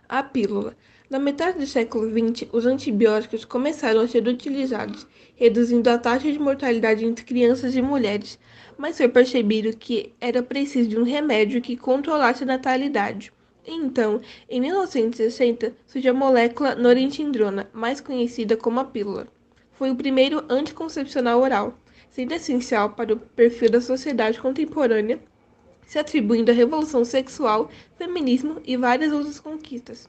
A pílula. Na metade do século XX, os antibióticos começaram a ser utilizados, reduzindo a taxa de mortalidade entre crianças e mulheres, mas foi percebido que era preciso de um remédio que controlasse a natalidade. Então, em 1960, surgiu a molécula norintindrona, mais conhecida como a pílula. Foi o primeiro anticoncepcional oral, sendo essencial para o perfil da sociedade contemporânea, se atribuindo à revolução sexual, feminismo e várias outras conquistas.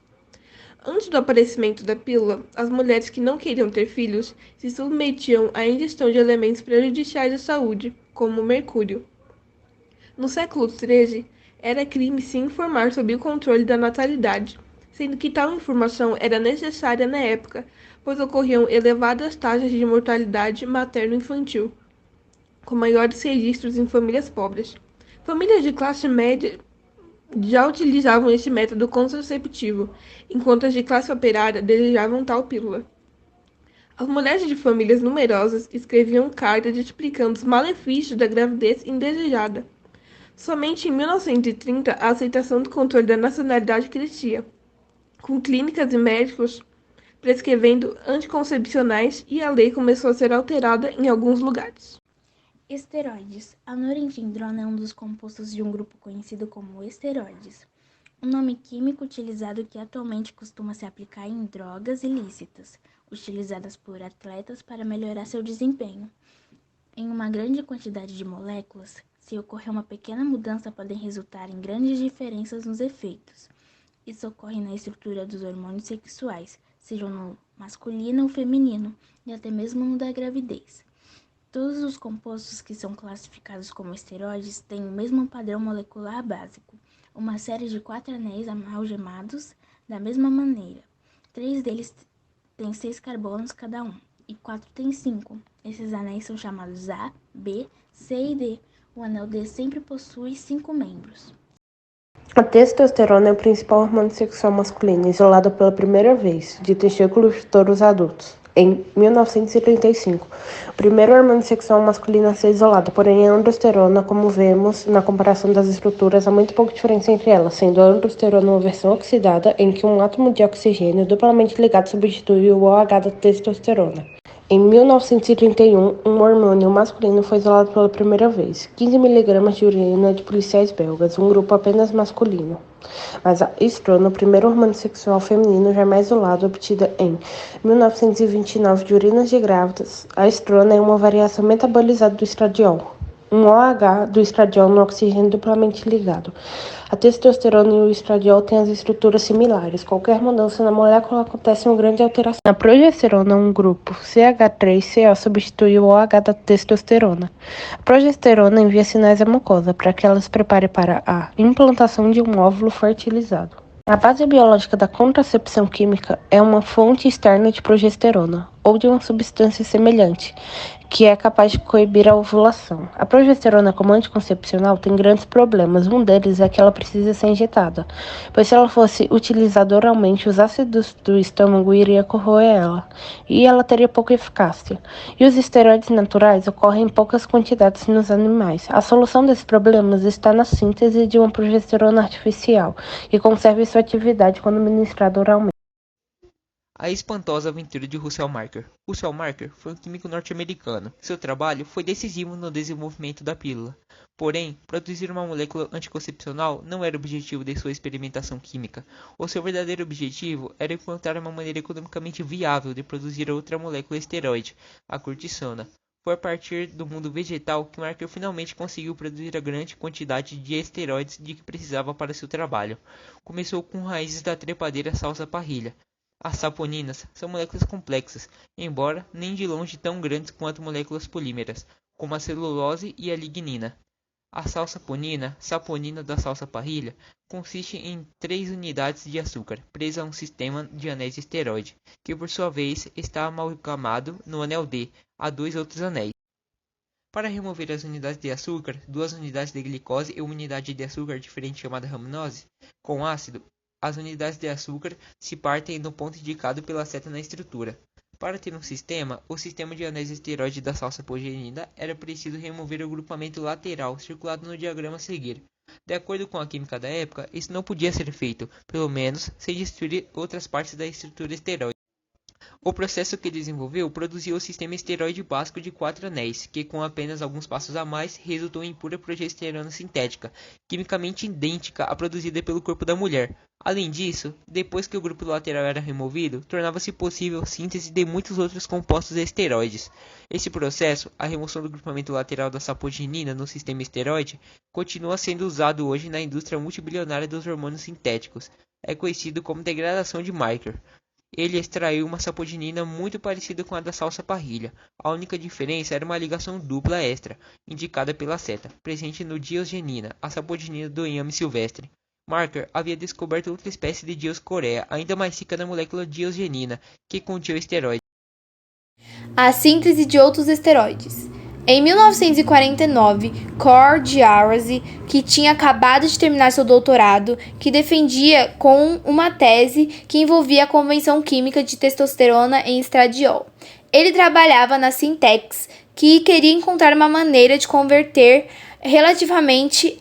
Antes do aparecimento da pílula, as mulheres que não queriam ter filhos se submetiam à ingestão de elementos prejudiciais à saúde, como o mercúrio. No século XIII, era crime se informar sobre o controle da natalidade, sendo que tal informação era necessária na época, pois ocorriam elevadas taxas de mortalidade materno-infantil, com maiores registros em famílias pobres. Famílias de classe média já utilizavam esse método contraceptivo, enquanto as de classe operária desejavam tal pílula. As mulheres de famílias numerosas escreviam cartas explicando os malefícios da gravidez indesejada. Somente em 1930 a aceitação do controle da nacionalidade crescia, com clínicas e médicos prescrevendo anticoncepcionais e a lei começou a ser alterada em alguns lugares. Esteroides. A norintindrona é um dos compostos de um grupo conhecido como esteroides, um nome químico utilizado que atualmente costuma se aplicar em drogas ilícitas, utilizadas por atletas para melhorar seu desempenho. Em uma grande quantidade de moléculas, se ocorrer uma pequena mudança, podem resultar em grandes diferenças nos efeitos. Isso ocorre na estrutura dos hormônios sexuais, sejam no masculino ou feminino, e até mesmo no da gravidez. Todos os compostos que são classificados como esteroides têm o mesmo padrão molecular básico, uma série de 4 anéis amalgemados da mesma maneira. 3 deles têm 6 carbonos cada um, e 4 têm 5. Esses anéis são chamados A, B, C e D. O anel D sempre possui 5 membros. A testosterona é o principal hormônio sexual masculino, isolado pela primeira vez, de testículos de touros adultos, em 1935. O primeiro hormônio sexual masculino a ser isolado, porém a androsterona, como vemos na comparação das estruturas, há muito pouca diferença entre elas, sendo a androsterona uma versão oxidada, em que um átomo de oxigênio duplamente ligado substitui o OH da testosterona. Em 1931, um hormônio masculino foi isolado pela primeira vez, 15 mg de urina de policiais belgas, um grupo apenas masculino. Mas a estrona, o primeiro hormônio sexual feminino jamais isolado, obtida em 1929 de urinas de grávidas, a estrona é uma variação metabolizada do estradiol, um OH do estradiol no oxigênio duplamente ligado. A testosterona e o estradiol têm as estruturas similares. Qualquer mudança na molécula acontece uma grande alteração. Na progesterona, um grupo CH3CO substitui o OH da testosterona. A progesterona envia sinais à mucosa para que ela se prepare para a implantação de um óvulo fertilizado. A base biológica da contracepção química é uma fonte externa de progesterona, ou de uma substância semelhante, que é capaz de coibir a ovulação. A progesterona como anticoncepcional tem grandes problemas. Um deles é que ela precisa ser injetada, pois se ela fosse utilizada oralmente, os ácidos do estômago iriam corroer ela, e ela teria pouca eficácia. E os esteroides naturais ocorrem em poucas quantidades nos animais. A solução desses problemas está na síntese de uma progesterona artificial, que conserve sua atividade quando ministrada oralmente. A espantosa aventura de Russell Marker. Russell Marker foi um químico norte-americano. Seu trabalho foi decisivo no desenvolvimento da pílula. Porém, produzir uma molécula anticoncepcional não era o objetivo de sua experimentação química. O seu verdadeiro objetivo era encontrar uma maneira economicamente viável de produzir outra molécula esteroide, a cortisona. Foi a partir do mundo vegetal que Marker finalmente conseguiu produzir a grande quantidade de esteroides de que precisava para seu trabalho. Começou com raízes da trepadeira salsa parrilha. As saponinas são moléculas complexas, embora nem de longe tão grandes quanto moléculas polímeras, como a celulose e a lignina. A salsaponina, saponina da salsa parrilha, consiste em 3 unidades de açúcar presa a um sistema de anéis esteroide, que por sua vez está amalgamado no anel D a 2 outros anéis. Para remover as unidades de açúcar, 2 unidades de glicose e uma unidade de açúcar diferente chamada raminose, com ácido, as unidades de açúcar se partem no ponto indicado pela seta na estrutura. Para ter um sistema, o sistema de anéis esteroide da salsaponina era preciso remover o grupamento lateral circulado no diagrama a seguir. De acordo com a química da época, isso não podia ser feito, pelo menos sem destruir outras partes da estrutura esteroide. O processo que desenvolveu produziu o sistema esteroide básico de 4 anéis, que com apenas alguns passos a mais resultou em pura progesterona sintética, quimicamente idêntica à produzida pelo corpo da mulher. Além disso, depois que o grupo lateral era removido, tornava-se possível a síntese de muitos outros compostos esteroides. Esse processo, a remoção do grupamento lateral da saponinina no sistema esteroide, continua sendo usado hoje na indústria multibilionária dos hormônios sintéticos. É conhecido como degradação de Marker. Ele extraiu uma saponinina muito parecida com a da salsa parrilha. A única diferença era uma ligação dupla extra, indicada pela seta, presente no diosgenina, a saponinina do inhame silvestre. Marker havia descoberto outra espécie de Dioscorea, ainda mais rica na molécula diosgenina, que continha o esteroide. A síntese de outros esteroides. Em 1949, Cor Diarase, que tinha acabado de terminar seu doutorado, que defendia com uma tese que envolvia a conversão química de testosterona em estradiol. Ele trabalhava na Syntex, que queria encontrar uma maneira de converter relativamente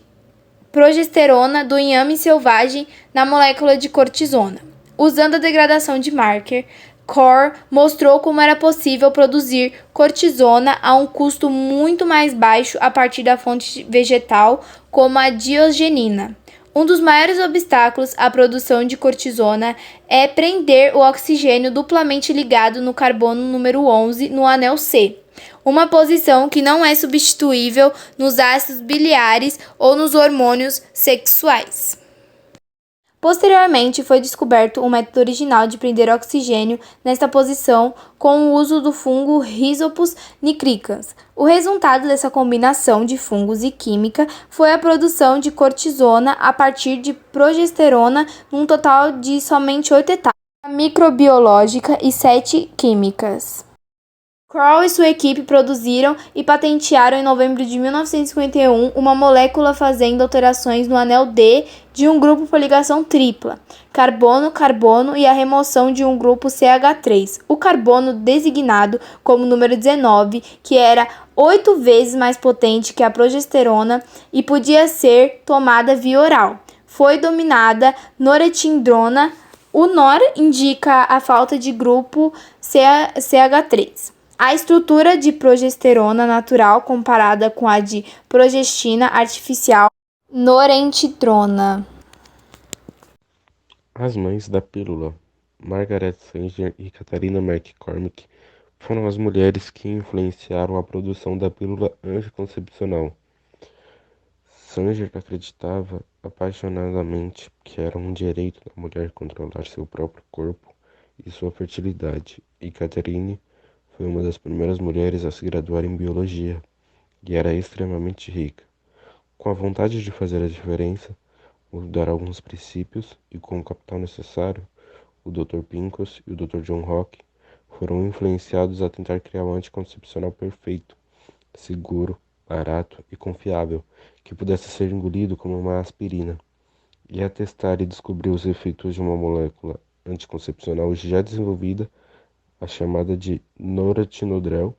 progesterona do inhame selvagem na molécula de cortisona. Usando a degradação de Marker, Cor mostrou como era possível produzir cortisona a um custo muito mais baixo a partir da fonte vegetal, como a diosgenina. Um dos maiores obstáculos à produção de cortisona é prender o oxigênio duplamente ligado no carbono número 11 no anel C, uma posição que não é substituível nos ácidos biliares ou nos hormônios sexuais. Posteriormente, foi descoberto o método original de prender oxigênio nesta posição com o uso do fungo Rhizopus nigricans. O resultado dessa combinação de fungos e química foi a produção de cortisona a partir de progesterona num total de somente 8 etapas, microbiológica e 7 químicas. Kroll e sua equipe produziram e patentearam em novembro de 1951 uma molécula fazendo alterações no anel D de um grupo por ligação tripla, carbono-carbono, e a remoção de um grupo CH3. O carbono, designado como número 19, que era 8 vezes mais potente que a progesterona e podia ser tomada via oral, foi denominada norepinefrina. O nor indica a falta de grupo CH3. A estrutura de progesterona natural comparada com a de progestina artificial norepinefrina. As mães da pílula, Margaret Sanger e Catharina McCormick, foram as mulheres que influenciaram a produção da pílula anticoncepcional. Sanger acreditava apaixonadamente que era um direito da mulher controlar seu próprio corpo e sua fertilidade, e Catherine foi uma das primeiras mulheres a se graduar em biologia e era extremamente rica. Com a vontade de fazer a diferença, mudar alguns princípios e com o capital necessário, o Dr. Pincus e o Dr. John Rock foram influenciados a tentar criar um anticoncepcional perfeito, seguro, barato e confiável, que pudesse ser engolido como uma aspirina, e a testar e descobrir os efeitos de uma molécula anticoncepcional já desenvolvida, a chamada de noretinodrel,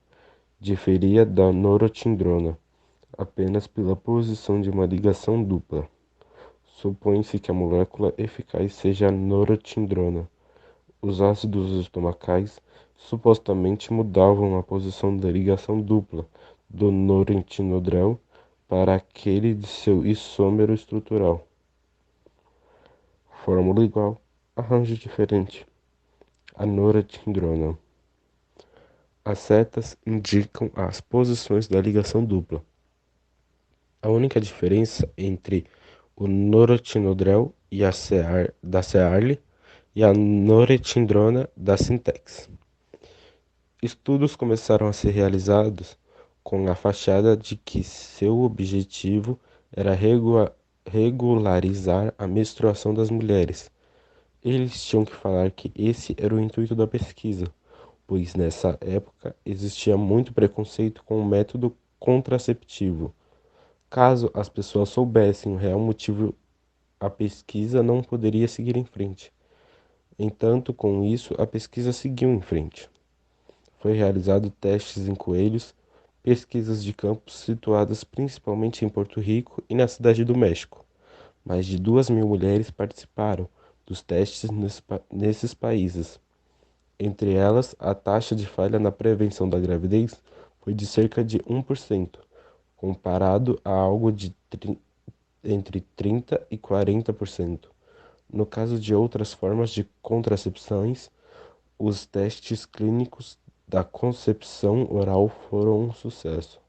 diferia da norotindrona apenas pela posição de uma ligação dupla. Supõe-se que a molécula eficaz seja a norotindrona. Os ácidos estomacais supostamente mudavam a posição da ligação dupla do noretinodrel para aquele de seu isômero estrutural. Fórmula igual, arranjo diferente. A noretindrona. As setas indicam as posições da ligação dupla. A única diferença entre o noretinodrel e a da Cearle e a norepinefrina da Syntex. Estudos começaram a ser realizados com a fachada de que seu objetivo era regularizar a menstruação das mulheres. Eles tinham que falar que esse era o intuito da pesquisa, pois nessa época existia muito preconceito com o método contraceptivo. Caso as pessoas soubessem o real motivo, a pesquisa não poderia seguir em frente. Entanto, com isso, a pesquisa seguiu em frente. Foi realizado testes em coelhos, pesquisas de campo situadas principalmente em Porto Rico e na Cidade do México. Mais de 2.000 mulheres participaram dos testes nesses países. Entre elas, a taxa de falha na prevenção da gravidez foi de cerca de 1%, comparado a algo de entre 30% e 40%. No caso de outras formas de contracepções, os testes clínicos da concepção oral foram um sucesso.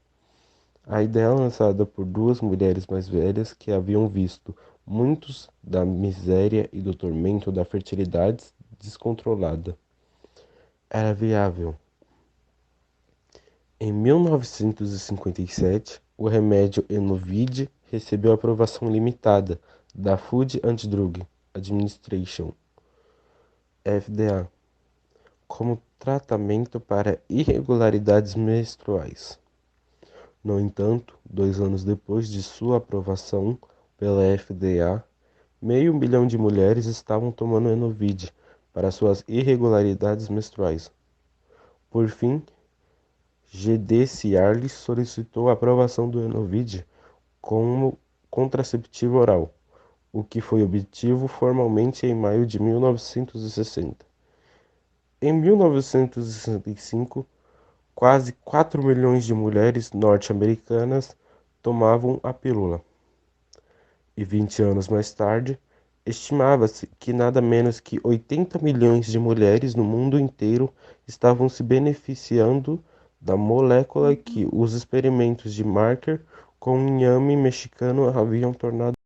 A ideia lançada por duas mulheres mais velhas que haviam visto muitos da miséria e do tormento da fertilidade descontrolada era viável. Em 1957, o remédio Enovide recebeu aprovação limitada da Food and Drug Administration, FDA, como tratamento para irregularidades menstruais. No entanto, 2 anos depois de sua aprovação pela FDA, 500 mil de mulheres estavam tomando Enovide para suas irregularidades menstruais. Por fim, G.D. Cialis solicitou a aprovação do Enovide como contraceptivo oral, o que foi obtido formalmente em maio de 1960. Em 1965, quase 4 milhões de mulheres norte-americanas tomavam a pílula. E 20 anos mais tarde, estimava-se que nada menos que 80 milhões de mulheres no mundo inteiro estavam se beneficiando da molécula que os experimentos de Marker com o inhame mexicano haviam tornado